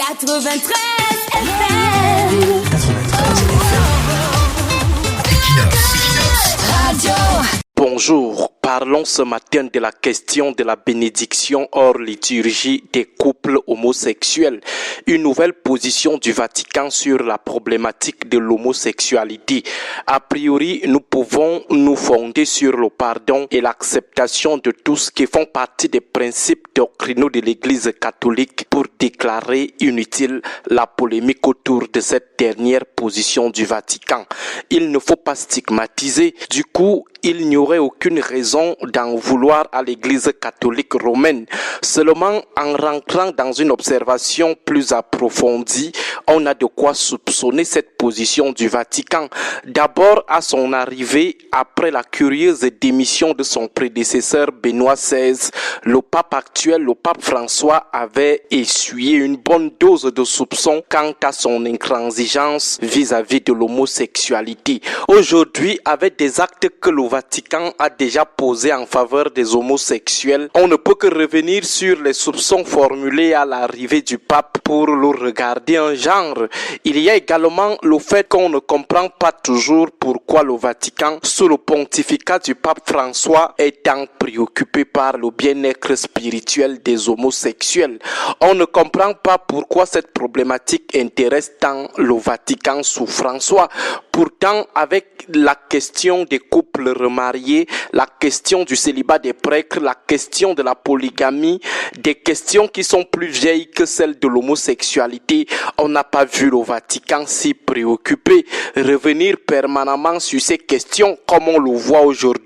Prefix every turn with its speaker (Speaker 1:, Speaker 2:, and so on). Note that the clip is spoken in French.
Speaker 1: 93 FM. Radio.
Speaker 2: Bonjour, parlons ce matin de la question de la bénédiction hors liturgie des couples homosexuels. Une nouvelle position du Vatican sur la problématique de l'homosexualité. A priori, nous pouvons nous fonder sur le pardon et l'acceptation de tous qui font partie des principes doctrinaux de l'Église catholique pour déclarer inutile la polémique autour de cette dernière position du Vatican. Il ne faut pas stigmatiser, du coup, il n'y aurait aucune raison d'en vouloir à l'Église catholique romaine. Seulement en rentrant dans une observation plus approfondie, on a de quoi soupçonner cette position du Vatican. D'abord à son arrivée, après la curieuse démission de son prédécesseur Benoît XVI, le pape actuel, le pape François, avait essuyé une bonne dose de soupçons quant à son intransigeance vis-à-vis de l'homosexualité. Aujourd'hui, avec des actes que le Vatican a déjà posés en faveur des homosexuels, on ne peut que revenir sur les soupçons formulés à l'arrivée du pape pour le regarder un genre. Il y a également le fait qu'on ne comprend pas toujours pourquoi le Vatican, sous le pontificat du pape François, est tant préoccupé par le bien-être spirituel des homosexuels. On ne comprend pas pourquoi cette problématique intéresse tant le Vatican sous François. Pourtant, avec la question des couples remariés, la question du célibat des prêtres, la question de la polygamie, des questions qui sont plus vieilles que celles de l'homosexualité, on n'a pas vu le Vatican s'y préoccuper. Revenir permanemment sur ces questions comme on le voit aujourd'hui